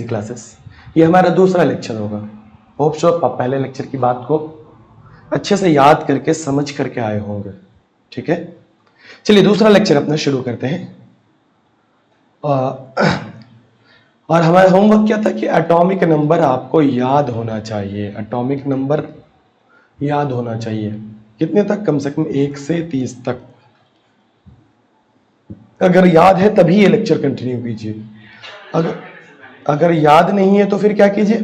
Classes, ये हमारा दूसरा लेक्चर होगा। होप सो आप पहले लेक्चर की बात को अच्छे से याद करके समझ करके आए होंगे। ठीक है, चलिए दूसरा लेक्चर अपना शुरू करते हैं। और हमारा होमवर्क क्या था कि एटॉमिक नंबर आपको याद होना चाहिए। एटॉमिक नंबर याद होना चाहिए कितने तक? कम से कम 1 से 30 तक। अगर याद है तभी ये लेक्चर कंटिन्यू कीजिए। अगर याद नहीं है तो फिर क्या कीजिए,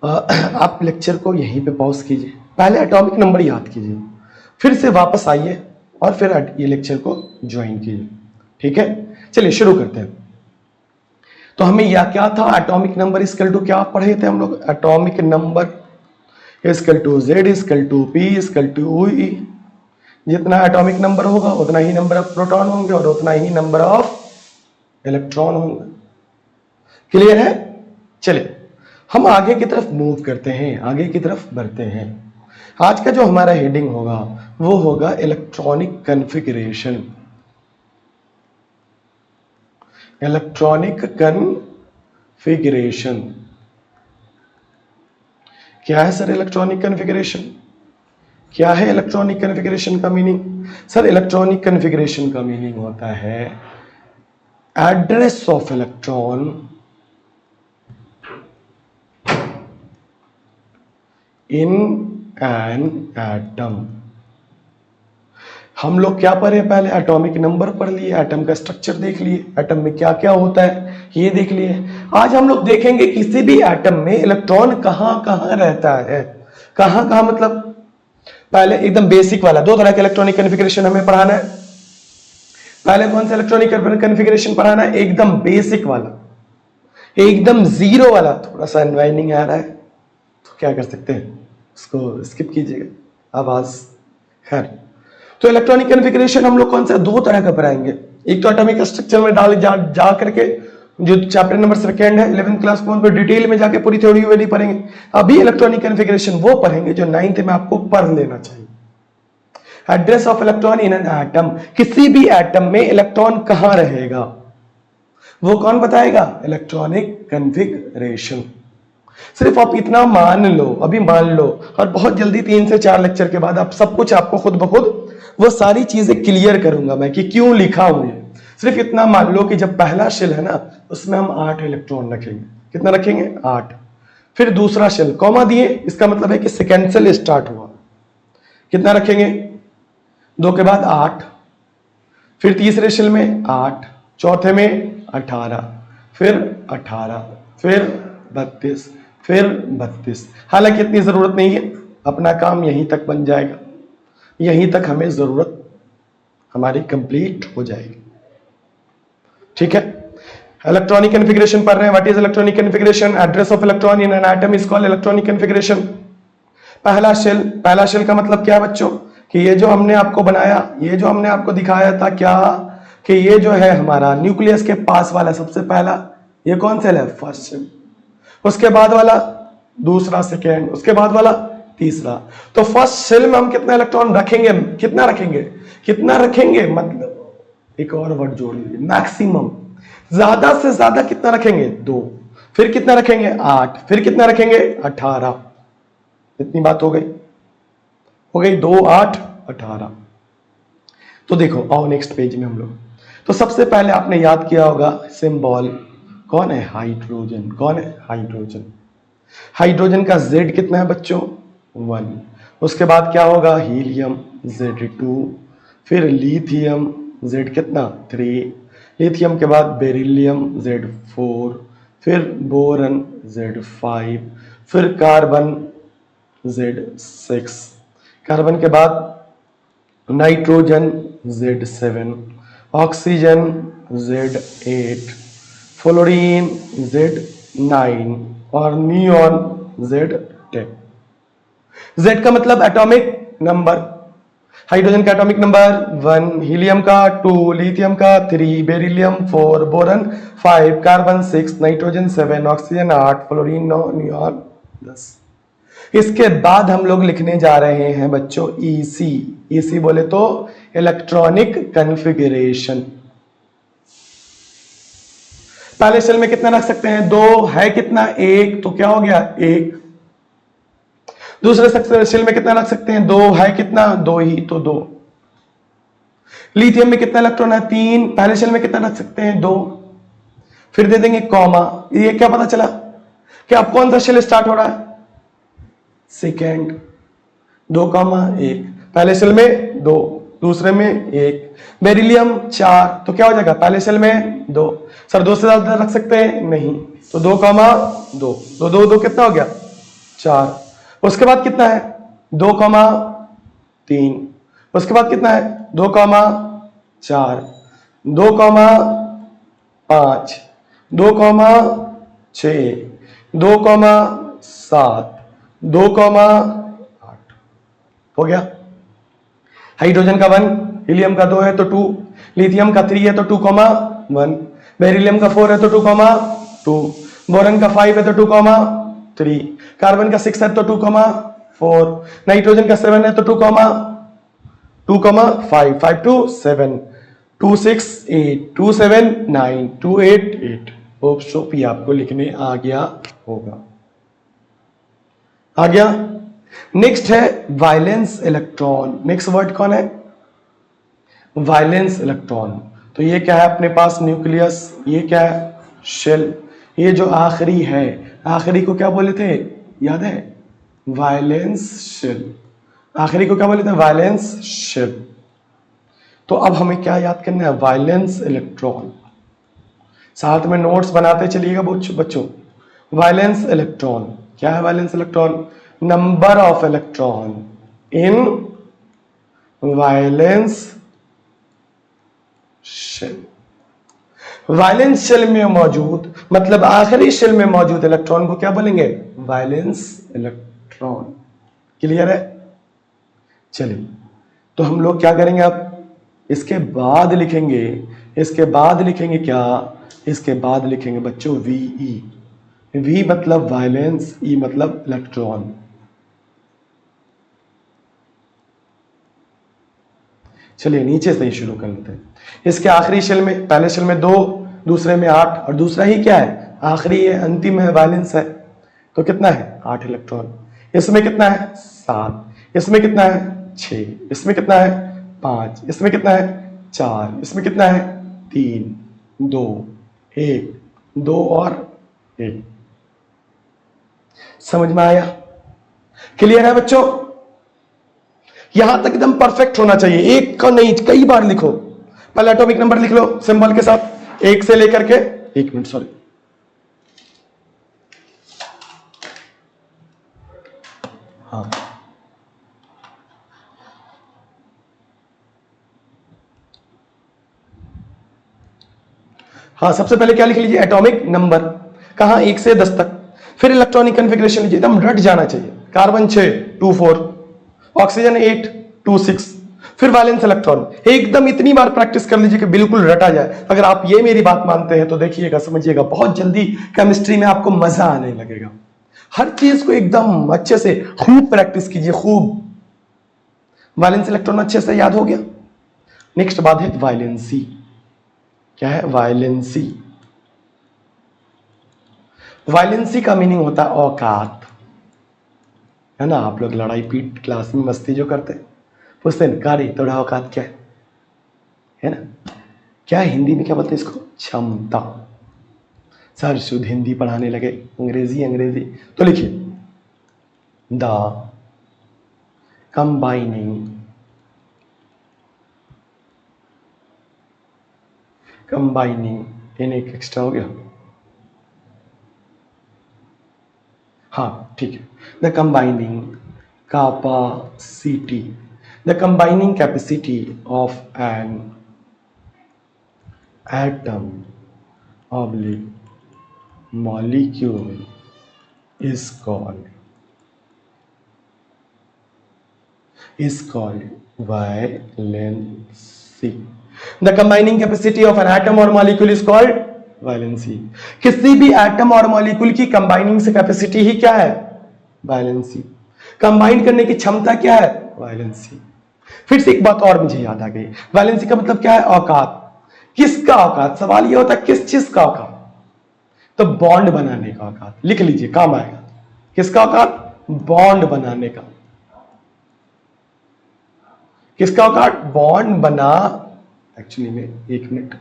आप लेक्चर को यहीं पे पॉज कीजिए, पहले एटॉमिक नंबर याद कीजिए, फिर से वापस आइए और फिर ये लेक्चर को ज्वाइन कीजिए। ठीक है, चलिए शुरू करते हैं। तो हमें या क्या था, एटॉमिक नंबर इक्वल टू क्या पढ़े थे हम लोग? Atomic number equal to Z equal to P equal to E। जितना एटॉमिक नंबर होगा उतना ही नंबर ऑफ प्रोटॉन होंगे और उतना ही नंबर ऑफ इलेक्ट्रॉन होंगे। क्लियर है? चलिए हम आगे की तरफ मूव करते हैं, आगे की तरफ बढ़ते हैं। आज का जो हमारा हेडिंग होगा वो होगा इलेक्ट्रॉनिक कॉन्फ़िगरेशन। इलेक्ट्रॉनिक कॉन्फ़िगरेशन क्या है सर? इलेक्ट्रॉनिक कॉन्फ़िगरेशन क्या है? इलेक्ट्रॉनिक कॉन्फ़िगरेशन का मीनिंग सर, इलेक्ट्रॉनिक कॉन्फ़िगरेशन का मीनिंग होता है address of electron in an atom. हम लोग क्या पढ़े? पहले एटॉमिक नंबर पढ़ लिए, एटम का स्ट्रक्चर देख लिए, एटम में क्या क्या होता है ये देख लिए। आज हम लोग देखेंगे किसी भी एटम में इलेक्ट्रॉन कहां कहां रहता है। कहां कहां मतलब पहले एकदम बेसिक वाला, दो तरह के इलेक्ट्रॉनिक कॉन्फ़िगरेशन हमें पढ़ाना है। पहले कौन सा इलेक्ट्रॉनिक कॉन्फ़िगरेशन पढ़ाना है? एकदम बेसिक वाला, एकदम जीरो वाला। थोड़ा सा एनवायरनिंग आ रहा है तो क्या कर सकते हैं, उसको स्किप कीजिएगा, आवाज। खैर, तो इलेक्ट्रॉनिक कॉन्फ़िगरेशन हम लोग कौन सा दो तरह का पढ़ाएंगे। एक तो एटॉमिक स्ट्रक्चर में डाल जा करके जो चैप्टर नंबर 2 है 11th क्लास में, उन पर डिटेल में जाके पूरी थ्योरी वाली पढ़ेंगे। अभी इलेक्ट्रॉनिक कॉन्फ़िगरेशन वो पढ़ेंगे जो 9th में आपको पढ़ लेना चाहिए। Address of electron in an atom, किसी भी एटम में इलेक्ट्रॉन कहां रहेगा वो कौन बताएगा? Electronic configuration. सिर्फ आप इतना मान लो, अभी मान लो, और बहुत जल्दी 3 से 4 लेक्चर के बाद आप सब कुछ आपको खुद ब खुद वो सारी चीजें क्लियर करूंगा मैं कि क्यों लिखा हूं ये। सिर्फ इतना मान लो कि जब पहला शेल है ना उसमें हम 8 इलेक्ट्रॉन रखेंगे। कितना रखेंगे? 8। फिर दूसरा शेल कॉमा दिए, इसका मतलब है कि सेकेंड शेल स्टार्ट हुआ। कितना रखेंगे? 2 के बाद 8, फिर तीसरे शेल में 8, चौथे में 18, फिर 18, फिर 32, फिर 32। हालांकि इतनी जरूरत नहीं है, अपना काम यहीं तक बन जाएगा, यहीं तक हमें जरूरत हमारी कंप्लीट हो जाएगी। ठीक है, इलेक्ट्रॉनिक कॉन्फ़िगरेशन पढ़ रहे हैं। What is electronic configuration? Address of electron in an atom is called electronic configuration. पहला शेल का मतलब क्या बच्चों? कि ये जो हमने आपको बनाया, ये जो हमने आपको दिखाया था क्या, कि ये जो है हमारा न्यूक्लियस के पास वाला सबसे पहला, ये कौन सेल है? First shell. उसके बाद वाला दूसरा, सेकेंड, उसके बाद वाला तीसरा। तो फर्स्ट शेल में हम कितना इलेक्ट्रॉन रखेंगे? कितना रखेंगे? कितना रखेंगे मतलब एक और वर्ड जोड़ लीजिए, मैक्सिमम। ज्यादा से ज्यादा कितना रखेंगे? 2। फिर कितना रखेंगे? 8। फिर कितना रखेंगे? 18। इतनी बात हो गई, 2, 8, 18। तो देखो आओ नेक्स्ट पेज में हम लोग। तो सबसे पहले आपने याद किया होगा सिंबल कौन है? हाइड्रोजन। कौन है? हाइड्रोजन। हाइड्रोजन का Z कितना है बच्चों? 1। उसके बाद क्या होगा? हीलियम Z2, फिर लिथियम Z कितना? 3। लिथियम के बाद बेरिलियम Z4, फिर बोरन Z5, फिर कार्बन Z6, कार्बन के बाद nitrogen Z7, oxygen Z8, fluorine Z9 और नियॉन Z10। Z का मतलब एटॉमिक नंबर। हाइड्रोजन का एटॉमिक नंबर 1, हीलियम का 2, लिथियम का 3, beryllium 4, boron 5, carbon 6, nitrogen 7, oxygen 8, fluorine 9, neon 10। इसके बाद हम लोग लिखने जा रहे हैं बच्चों EC। EC बोले तो इलेक्ट्रॉनिक कॉन्फ़िगरेशन। पहले सेल में कितना रख सकते हैं? 2 है कितना? 1, तो क्या हो गया? 1। दूसरे सेल में कितना रख सकते हैं? 2 है कितना? 2 ही, तो 2। लिथियम में कितना इलेक्ट्रॉन है? 3। पहले सेल में कितना रख सकते हैं? 2। फिर दे देंगे कॉमा। ये क्या पता चला कि अब कौन सा सेल स्टार्ट हो रहा है? सेकेंड। 2,1। पहले सेल में 2, दूसरे में 1। बेरिलियम 4, तो क्या हो जाएगा? पहले सेल में 2। सर 2 से ज्यादा रख सकते हैं? नहीं, तो 2,2। तो 2 2 कितना हो गया? 4। उसके बाद कितना है? 2,3। उसके बाद कितना है? 2,4, 2,5, 2,6, 2,7, 2,8 हो गया। हाइड्रोजन का 1, हीलियम का 2 है तो 2, लिथियम का 3 है तो 2,1, बेरिलियम का 4 है तो 2,2, बोरन का 5 है तो 2,3, कार्बन का 6 है तो 2,4, नाइट्रोजन का 7 है तो 2,5, 5 2 7, 2 6 8, 2 7 9, 2 8 8। होप सो भी आपको लिखने आ गया होगा। आ गया। नेक्स्ट है वायलेंस इलेक्ट्रॉन। नेक्स्ट वर्ड कौन है? Valence electron. तो ये क्या है अपने पास? न्यूक्लियस। ये क्या है? शेल। ये जो आखिरी है, आखिरी को क्या बोले थे? याद है? Valence shell. आखिरी को क्या बोले थे? Valence shell. तो अब हमें क्या याद करना है? Valence electron. साथ में नोट्स बनाते चलिएगा बच्चों। वायलेंस इलेक्ट्रॉन क्या है? Valence electron number of electron in valence shell. Valence shell में मौजूद, मतलब आखिरी शेल में मौजूद इलेक्ट्रॉन को क्या बोलेंगे? Violence electron. क्लियर है? चलिए, तो हम लोग क्या करेंगे अब? इसके बाद लिखेंगे, इसके बाद लिखेंगे क्या? इसके बाद लिखेंगे बच्चों वीई। वी मतलब वायलेंस, ई मतलब इलेक्ट्रॉन। चलिए नीचे से ही शुरू कर लेते हैं। इसके आखिरी शेल में, पहले शेल में 2, दूसरे में 8, और दूसरा ही क्या है? आखिरी है, अंतिम है, वायलेंस है। तो कितना है? 8 इलेक्ट्रॉन। इसमें कितना है? 7। इसमें कितना है? 6। इसमें कितना है? 5। इसमें कितना है? 4। इसमें कितना है? 3, 2, 1, 2 और 1। समझ में आया? क्लियर है बच्चों? यहां तक एकदम परफेक्ट होना चाहिए। एक का नहीं, कई बार लिखो। पहले एटॉमिक नंबर लिख लो सिंबल के साथ, 1 से लेकर के, 1 मिनट सॉरी, हाँ हाँ, सबसे पहले क्या लिख लीजिए? Atomic number. कहां? 1 से 10 तक। फिर इलेक्ट्रॉनिक कन्फिग्रेशन लीजिए, एकदम रट जाना चाहिए। कार्बन 6 2 4, ऑक्सीजन 8 2 6, फिर वैलेंस इलेक्ट्रॉन। एकदम इतनी बार प्रैक्टिस कर लीजिए कि बिल्कुल रटा जाए। अगर आप ये मेरी बात मानते हैं तो देखिएगा, समझिएगा, बहुत जल्दी केमिस्ट्री में आपको मजा आने लगेगा। हर चीज को एकदम अच्छे से खूब प्रैक्टिस कीजिए, खूब। वैलेंस इलेक्ट्रॉन अच्छे से याद हो गया। नेक्स्ट बात है वायलेंसी। क्या है? वायलेंसी। वायलेंसी का मीनिंग होता है औकात, है ना? आप लोग लड़ाई पीट क्लास में मस्ती जो करते हैं, पूछते हैं कारी थोड़ा औकात क्या है ना? क्या है हिंदी में क्या बोलते हैं इसको? क्षमता। सर शुद्ध हिंदी पढ़ाने लगे, अंग्रेजी। तो लिखिए द कंबाइनिंग इन, एक एक्स्ट्रा हो गया, हाँ ठीक है। The combining capacity of an atom oblique molecule is called valency. The combining capacity of an atom or molecule is called valency. किसी भी एटम और मॉलिक्यूल की कंबाइनिंग से कैपेसिटी ही क्या है? वायलेंसी। कंबाइन करने की क्षमता क्या है? वायलेंसी। फिर से एक बात और मुझे याद आ गई, वायलेंसी का मतलब क्या है? औकात। किसका औकात? सवाल ये होता है किस चीज का औकात? तो बॉन्ड बनाने का औकात, लिख लीजिए काम आएगा। किसका औकात? बॉन्ड बनाने का। किसका औकात? बॉन्ड बना, एक्चुअली में 1 मिनट,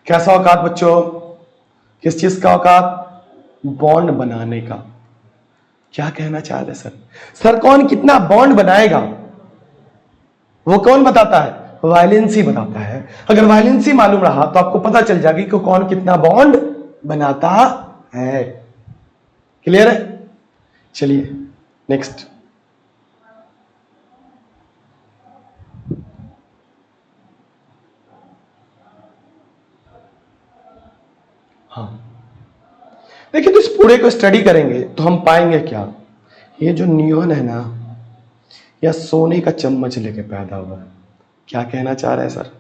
कैसा औकात बच्चों? किस चीज का औकात? बॉन्ड बनाने का। क्या कहना चाह रहे सर? सर कौन कितना बॉन्ड बनाएगा वो कौन बताता है? वायलेंसी बताता है। अगर वायलेंसी मालूम रहा तो आपको पता चल जाएगी कि कौन कितना बॉन्ड बनाता है। क्लियर है? चलिए नेक्स्ट। हाँ देखिए, तो इस पूरे को स्टडी करेंगे तो हम पाएंगे क्या? ये जो नियॉन है ना, या सोने का चम्मच लेके पैदा हुआ है। क्या कहना चाह रहे हैं सर?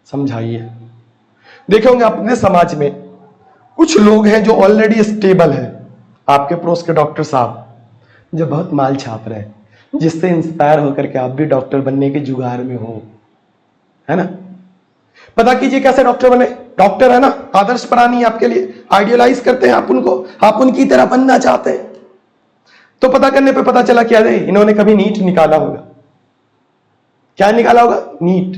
समझाइए। देखे होंगे अपने समाज में कुछ लोग हैं जो ऑलरेडी स्टेबल है, आपके पड़ोस के डॉक्टर साहब जो बहुत माल छाप रहे हैं, जिससे इंस्पायर होकर के आप भी डॉक्टर बनने के जुगाड़ में हो, है ना? पता कीजिए कैसे डॉक्टर बने। डॉक्टर है ना, आदर्श प्राणी आपके लिए, आइडियलाइज करते हैं आप उनको, आप उनकी तरह बनना चाहते हैं। तो पता करने पे पता चला क्या है, इन्होंने कभी नीट निकाला होगा। क्या निकाला होगा? नीट।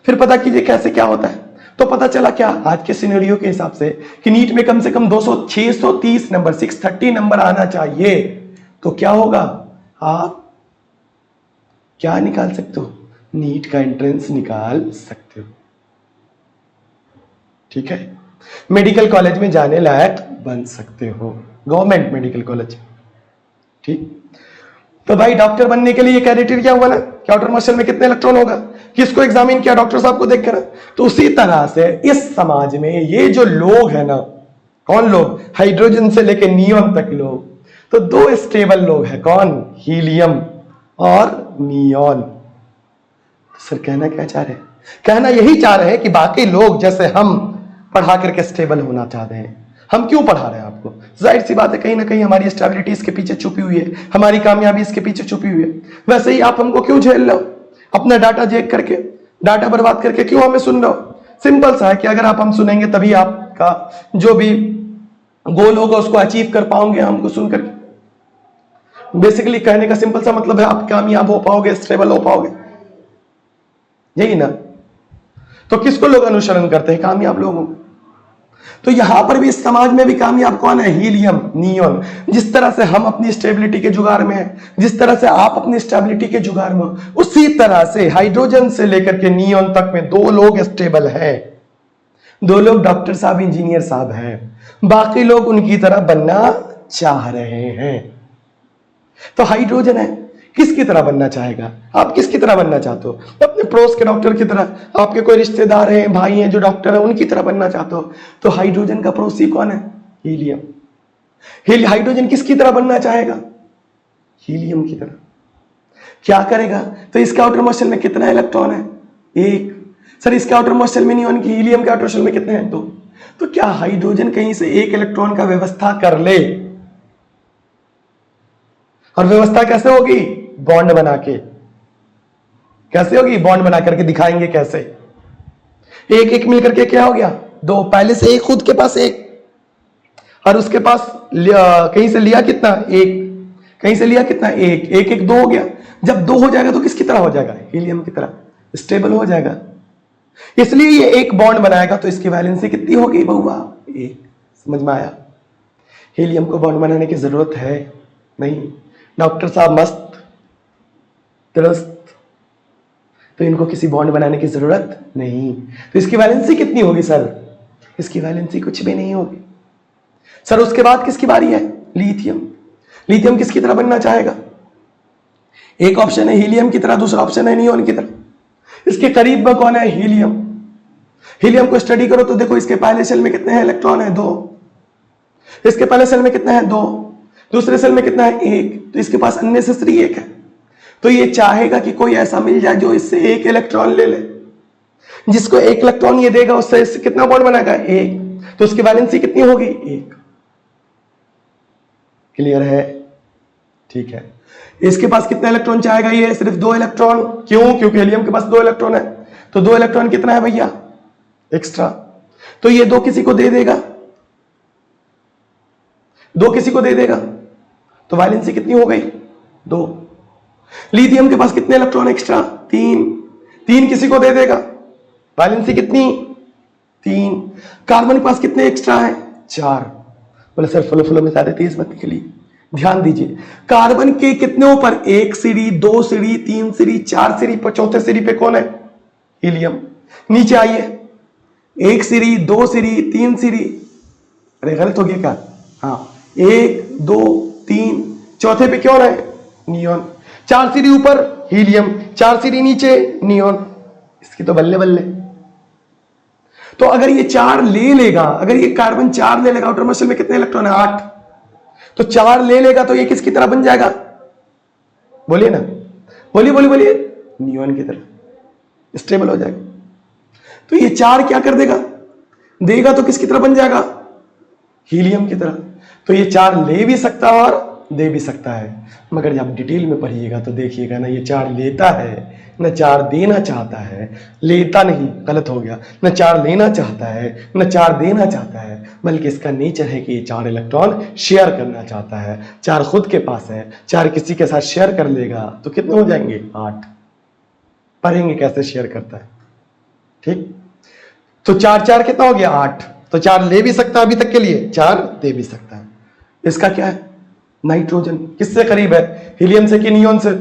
फिर पता कीजिए कैसे क्या होता है, तो पता चला क्या आज के सिनेरियो के हिसाब से कि नीट में कम से कम 630 नंबर, 630 नंबर आना चाहिए। तो क्या होगा, आप क्या निकाल सकते हो? नीट का एंट्रेंस निकाल सकते हो। ठीक है, मेडिकल कॉलेज में जाने लायक बन सकते हो, गवर्नमेंट मेडिकल कॉलेज। ठीक, तो भाई डॉक्टर बनने के लिए ये क्राइटेरिया हुआ ना कि आउटर मोशन में कितने इलेक्ट्रॉन होगा, किसको एग्जामिन किया? डॉक्टर साहब को देखकर। तो उसी तरह से इस समाज में ये जो लोग है ना, कौन लोग? हाइड्रोजन से लेके नियॉन तक लोग। तो 2 स्टेबल लोग हैं, कौन? हीलियम और नियॉन। सर कहना क्या चाह रहे हैं? कहना यही चाह रहे हैं कि बाकी लोग जैसे हम पढ़ा करके स्टेबल होना चाहते हैं। हम क्यों पढ़ा रहे हैं आपको? जाहिर सी बात है, कहीं ना कहीं हमारी स्टेबिलिटी इसके पीछे छुपी हुई है, हमारी कामयाबी इसके पीछे छुपी हुई है। वैसे ही आप हमको क्यों झेल रहे हो? अपना डाटा चेक करके, डाटा बर्बाद करके क्यों हमें सुन रहे हो? सिंपल सा है कि अगर आप हम सुनेंगे तभी आपका जो भी गोल होगा उसको अचीव कर पाओगे हमको सुन करके। बेसिकली कहने का सिंपल सा मतलब है, आप कामयाब हो पाओगे, स्टेबल हो पाओगे, यही ना? तो किसको लोग अनुसरण करते हैं? कामयाब लोगों को। तो यहां पर भी इस समाज में भी कामयाब कौन है? Helium, neon. जिस तरह से हम अपनी स्टेबिलिटी के जुगाड़ में हैं, जिस तरह से आप अपनी स्टेबिलिटी के जुगाड़ में हो, उसी तरह से हाइड्रोजन से लेकर के नियॉन तक में 2 लोग स्टेबल हैं। 2 लोग डॉक्टर साहब, इंजीनियर साहब हैं, बाकी लोग उनकी तरह बनना चाह रहे हैं। तो हाइड्रोजन है, किसकी तरह बनना चाहेगा? आप किसकी तरह बनना चाहते हो? अपने पड़ोस के डॉक्टर की तरह, आपके कोई रिश्तेदार हैं, भाई हैं जो डॉक्टर हैं, उनकी तरह बनना चाहते हो। तो हाइड्रोजन का पड़ोसी कौन है? हीलियम। हाइड्रोजन किसकी तरह बनना चाहेगा? हीलियम की तरह। क्या करेगा? तो इसके आउटर मोशन में कितना इलेक्ट्रॉन है? 1। सर इसके आउटर मोशन में नियॉन की, हीलियम के आउटर मोशन में कितने हैं? 2। तो क्या हाइड्रोजन कहीं से 1 इलेक्ट्रॉन का व्यवस्था कर ले? और व्यवस्था कैसे होगी? बॉन्ड बना के। कैसे होगी? बॉन्ड बना करके दिखाएंगे कैसे। 1 मिलकर के क्या हो गया? 2। पहले से 1 खुद के पास 1, और उसके पास कहीं से लिया कितना? 1। कहीं से लिया कितना? 1। 1 1 2 हो गया। जब 2 हो जाएगा तो किसकी तरह हो जाएगा? हीलियम की तरह स्टेबल हो जाएगा। इसलिए ये 1 बॉन्ड बनाएगा तो इसकी वैलेंसी कितनी होगी बहुआ? 1। समझ में आया? हीलियम को बॉन्ड बनाने की जरूरत है नहीं। डॉक्टर साहब मस्त दुरुस्त, तो इनको किसी बॉन्ड बनाने की जरूरत नहीं। तो इसकी वैलेंसी कितनी होगी सर? इसकी वैलेंसी कुछ भी नहीं होगी सर। उसके बाद किसकी बारी है? लिथियम। लिथियम किसकी तरह बनना चाहेगा? एक ऑप्शन है हीलियम की तरह, दूसरा ऑप्शन है नियॉन की तरह। इसके करीब में कौन है? हीलियम। हीलियम को स्टडी करो तो देखो इसके पहले सेल में कितने हैं इलेक्ट्रॉन? है 2। इसके पहले सेल में कितने हैं? 2। दूसरे सेल में कितना है? 1। तो इसके पास अननेसेसरी 1 है। तो ये चाहेगा कि कोई ऐसा मिल जाए जो इससे 1 इलेक्ट्रॉन ले ले। जिसको 1 इलेक्ट्रॉन ये देगा उससे इससे कितना बॉन्ड बनाएगा? 1। तो उसकी वैलेंसी कितनी होगी? 1। क्लियर है? ठीक है। इसके पास कितना इलेक्ट्रॉन चाहेगा? ये सिर्फ 2 इलेक्ट्रॉन। क्यों? क्योंकि हीलियम के पास 2 इलेक्ट्रॉन है। तो 2 इलेक्ट्रॉन कितना है भैया एक्स्ट्रा, तो ये 2 किसी को दे देगा, 2 किसी को दे देगा, तो वैलेंसी कितनी हो गई 2। लिथियम के पास कितने इलेक्ट्रॉन एक्स्ट्रा 3 किसी को दे देगा, वैलेंसी कितनी 3। कार्बन के पास कितने एक्स्ट्रा है 4। बोले सर फ्लो में ज्यादा तेज मत के लिए ध्यान दीजिए, कार्बन के कितने ऊपर 1 सीढ़ी 2 सीढ़ी 3 सीढ़ी 4 सीढ़ी पर, चौथे सीढ़ी पे कौन है हीलियम। नीचे आइए 1 सीढ़ी 2 सीढ़ी 3 सीढ़ी, अरे गलत हो गया क्या, हाँ 1 2 3, चौथे पे कौन है नियोन। 4 सीढ़ी ऊपर हीलियम, 4 सीढ़ी नीचे नियोन, इसकी तो बल्ले बल्ले। तो अगर ये 4 ले लेगा, अगर ये कार्बन 4 ले लेगा, आउटर मॉलिक्यूल में कितने इलेक्ट्रॉन है 8, तो 4 ले लेगा तो ये किसकी तरह बन जाएगा, बोलिए ना, बोलिए नियोन की तरह स्टेबल हो जाएगा। तो ये 4 क्या कर देगा तो किसकी तरह बन जाएगा हीलियम की तरह। तो ये 4 ले भी सकता है और दे भी सकता है, मगर जब डिटेल में पढ़िएगा तो देखिएगा ना, ये 4 लेता है न 4 देना चाहता है, लेता नहीं गलत हो गया, न 4 लेना चाहता है न 4 देना चाहता है, बल्कि इसका नेचर है कि ये 4 इलेक्ट्रॉन शेयर करना चाहता है। 4 खुद के पास है, 4 किसी के साथ शेयर कर लेगा तो कितने हो जाएंगे 8। पढ़ेंगे कैसे शेयर करता है, ठीक। तो 4 कितना हो गया 8, तो 4 ले भी सकता है अभी तक के लिए, 4 दे भी सकता है। इसका क्या है नाइट्रोजन किससे करीब है, हीलियम से कि नियोन से,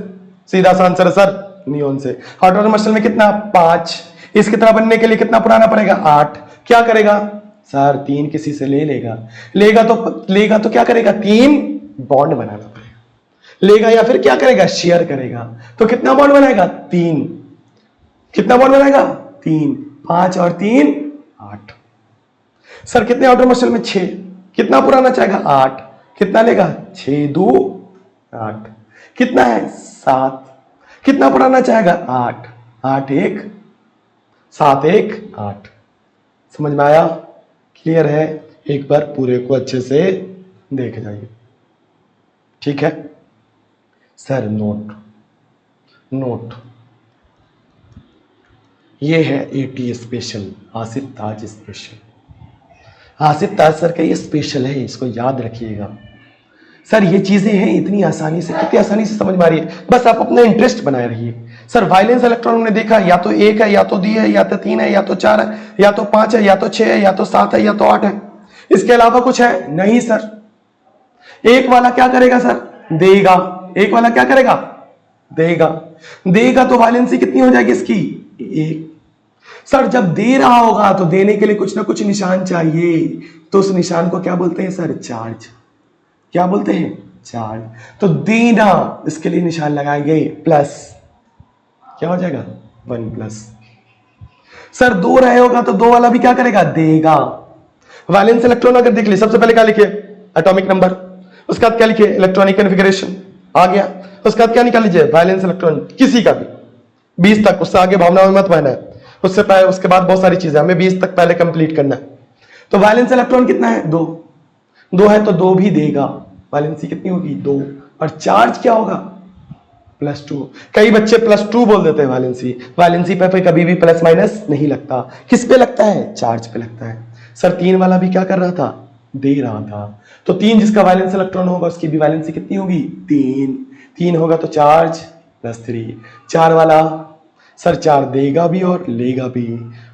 सीधा सा आंसर है सर नियोन से। आउटर मॉलिक्यूल में कितना 5, इसकी तरह बनने के लिए कितना पुराना पड़ेगा 8। क्या करेगा सर 3 किसी से लेगा तो क्या करेगा 3 बॉन्ड बनाना पड़ेगा, लेगा या फिर क्या करेगा शेयर करेगा, तो कितना बॉन्ड बनाएगा 3, कितना बॉन्ड बनाएगा 3, 5 और 3 8। सर कितने आउटर मॉलिक्यूल में 6, कितना पुराना चाहेगा 8, कितना लेगा 6 2 8, कितना है 7, कितना पुराना चाहेगा 8, 8 1 7 1 8। समझ में आया, क्लियर है, एक बार पूरे को अच्छे से देख जाइए, ठीक है। सर नोट ये है एटी स्पेशल, आसिफ ताज स्पेशल। आसिफ ताज सर का ये स्पेशल है, इसको याद रखिएगा। सर ये चीजें हैं इतनी आसानी से, कितनी आसानी से समझ में आ रही है, बस आप अपना इंटरेस्ट बनाए रहिए। सर वायलेंस इलेक्ट्रॉन हमने देखा या तो 1 है या तो 2 है या तो 3 है या तो 4 है या तो 5 है या तो 6 है या तो 7 है या तो 8 है, इसके अलावा कुछ है नहीं सर। एक वाला क्या करेगा सर देगा, एक वाला क्या करेगा देगा तो वायलेंसी कितनी हो जाएगी इसकी 1। सर जब दे रहा होगा तो देने के लिए कुछ ना कुछ निशान चाहिए, तो उस निशान को क्या बोलते हैं सर चार्ज, क्या बोलते हैं चार्ज। तो देना इसके लिए निशान लगाएंगे प्लस, क्या हो जाएगा 1+। सर 2 रहे होगा तो 2 वाला भी क्या करेगा देगा। वैलेंस इलेक्ट्रॉन अगर देख लीजिए, सबसे पहले क्या लिखिए एटॉमिक नंबर, उसके बाद क्या लिखिए इलेक्ट्रॉनिक कॉन्फ़िगरेशन आ गया, उसके बाद क्या निकाल लीजिए वैलेंस इलेक्ट्रॉन किसी का भी 20 तक, उससे आगे भावना में मत बहना है, उससे पहले उसके बाद बहुत सारी चीजें हमें 20 तक पहले कंप्लीट करना है। तो वैलेंस इलेक्ट्रॉन कितना है 2 है तो 2 भी देगा, वैलेंसी कितनी होगी 2, और चार्ज क्या होगा +2। कई बच्चे +2 बोल देते हैं वैलेंसी पे कभी भी प्लस माइनस नहीं लगता, किस पे लगता है चार्ज पे लगता है। सर 3 वाला भी क्या कर रहा था दे रहा था, तो 3 जिसका वैलेंस इलेक्ट्रॉन होगा उसकी भी वैलेंसी कितनी होगी 3 होगा तो चार्ज +3। 4 वाला सर 4 देगा भी और लेगा भी,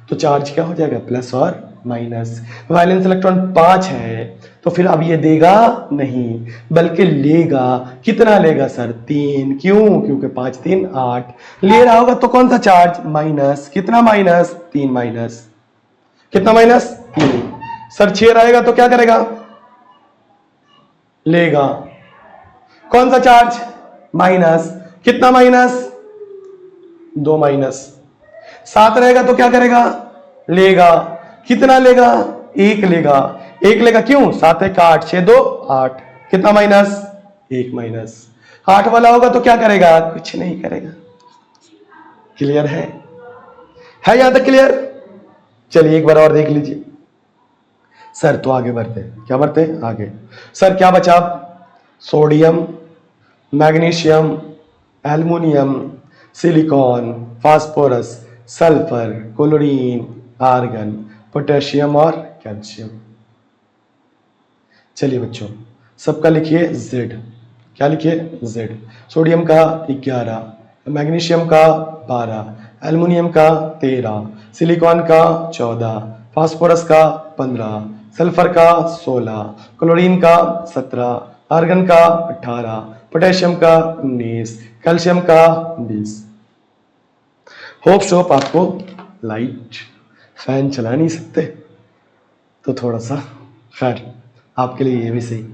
तो चार्ज क्या हो जाएगा प्लस और माइनस। वैलेंस इलेक्ट्रॉन 5 है तो फिर अब ये देगा नहीं बल्कि लेगा, कितना लेगा सर 3, क्यों क्योंकि 5 3 8 ले रहा होगा तो कौन सा चार्ज माइनस, कितना माइनस 3 माइनस, कितना माइनस 3। सर 6 रहेगा तो क्या करेगा लेगा, कौन सा चार्ज माइनस, कितना माइनस 2 माइनस। 7 रहेगा तो क्या करेगा लेगा, कितना लेगा 1 लेगा, 1 लेगा क्यों 7 1 8 6 2 8, कितना माइनस 1 माइनस। 8 वाला होगा तो क्या करेगा कुछ नहीं करेगा। क्लियर है यहां तक क्लियर। चलिए एक बार और देख लीजिए सर, तो आगे बढ़ते हैं, क्या बढ़ते हैं आगे। सर क्या बचा, sodium magnesium aluminium silicon phosphorus sulphur, chlorine, argon, potassium और कैल्शियम। चलिए बच्चों, सबका लिखिए Z। क्या लिखिए? Z। सोडियम का 11, मैग्नीशियम का 12, एल्युमिनियम का 13, सिलिकॉन का 14, फास्फोरस का 15, सल्फर का 16, क्लोरीन का 17, आर्गन का 18, पोटेशियम का 19, कैल्शियम का 20। होप शोप आपको लाइट फैन चला नहीं सकते तो थोड़ा सा खैर आपके लिए ये भी सही।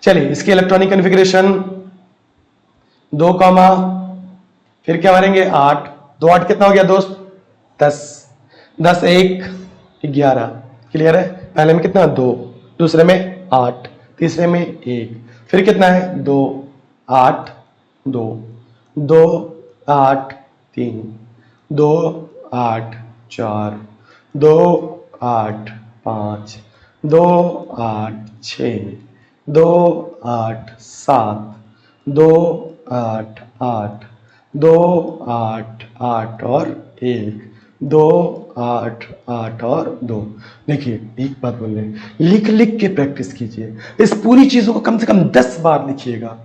चलिए इसकी इलेक्ट्रॉनिक कॉन्फ़िगरेशन 2 कॉमा फिर क्या मारेंगे 8, 2 8 कितना हो गया दोस्त? 10, 10 1 11। क्लियर है? पहले में कितना 2, दूसरे में 8, तीसरे में 1, फिर कितना है 2 8 2 2 8 3 2 8 4 2 8 5 2 8 6 2 8 7 2 8 8 2 8 8 और 1 2 8 8 और 2। देखिए एक बात बोल रहे हैं, लिख लिख के प्रैक्टिस कीजिए। इस पूरी चीजों को कम से कम 10 बार लिखिएगा।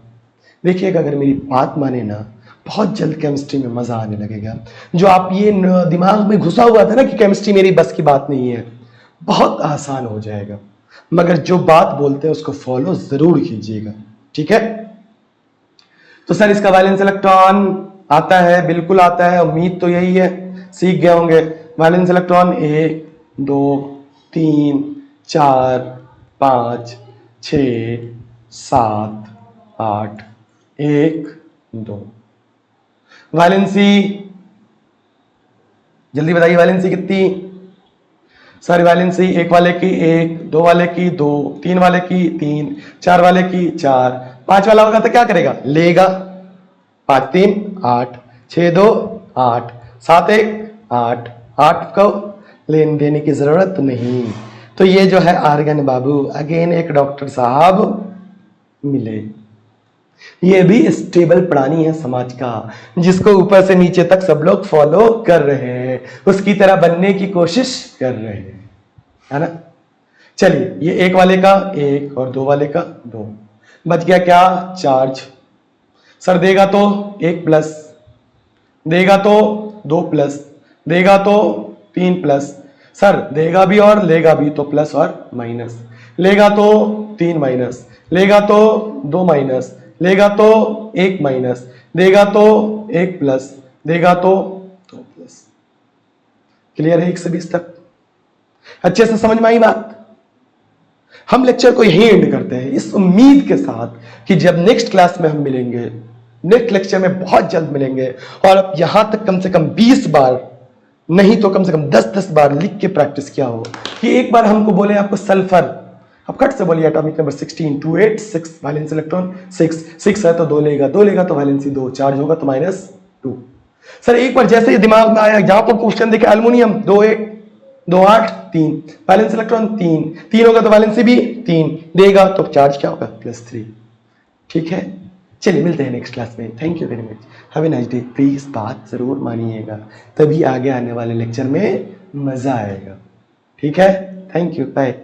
देखिएगा अगर मेरी बात माने ना, बहुत जल्द केमिस्ट्री में मजा आने लगेगा। जो आप ये दिमाग में घुसा हुआ था ना कि केमिस्ट्री मेरी बस की बात नहीं है, बहुत आसान हो जाएगा। मगर जो बात बोलते हैं उसको फॉलो जरूर कीजिएगा, ठीक है? तो सर इसका वैलेंस इलेक्ट्रॉन आता है, बिल्कुल आता है, उम्मीद तो यही है, सीख गए होंगे। Valence electron 1 2 3 4 5 6 7 8 1 2। वैलेंसी जल्दी बताइए, वैलेंसी कितनी? सर वैलेंसी एक वाले की 1, 2 वाले की 2, 3 वाले की 3, 4 वाले की 4, 5 वाला होगा तो क्या करेगा? लेगा। 5 3 8, 6 2 8, 7 1 8, 8 को लेन देने की जरूरत नहीं। तो ये जो है आर्गन बाबू, अगेन एक डॉक्टर साहब मिले। ये भी स्टेबल प्राणी है समाज का, जिसको ऊपर से नीचे तक सब लोग फॉलो कर रहे हैं, उसकी तरह बनने की कोशिश कर रहे हैं, है ना? चलिए ये एक वाले का 1 और 2 वाले का 2, बच गया क्या? चार्ज। सर देगा तो 1 प्लस, देगा तो 2 प्लस, देगा तो 3 प्लस। सर देगा भी और लेगा भी, तो प्लस और माइनस, लेगा तो 3 माइनस, लेगा तो 2 माइनस, लेगा तो 1 माइनस, देगा तो 1 प्लस, देगा तो 2 प्लस। क्लियर है 1 से 20 तक? अच्छे से समझ में आई बात? हम लेक्चर को यही एंड करते हैं इस उम्मीद के साथ कि जब नेक्स्ट क्लास में हम मिलेंगे, नेक्स्ट लेक्चर में बहुत जल्द मिलेंगे, और अब यहां तक कम से कम 20 बार नहीं तो कम से कम 10-10 बार लिख के प्रैक्टिस किया हो कि एक बार हमको बोले आपको सल्फर, अब कट से बोलिए एटॉमिक नंबर 16 2 8 6, वैलेंस इलेक्ट्रॉन 6 है तो 2 लेगा, 2 लेगा तो वैलेंसी 2, चार्ज होगा तो -2। सर एक बार जैसे ही दिमाग में आया, यहां पर क्वेश्चन देखे एल्युमिनियम 2 1 2 8 3, वैलेंस इलेक्ट्रॉन 3 होगा तो वैलेंसी भी 3 देगा, तो चार्ज क्या होगा? +3। ठीक है, चलिए मिलते हैं नेक्स्ट क्लास में। Thank you very much, have a nice day. Please बात जरूर मानिएगा, तभी आगे आने वाले लेक्चर में मजा आएगा। ठीक है, थैंक यू, बाय।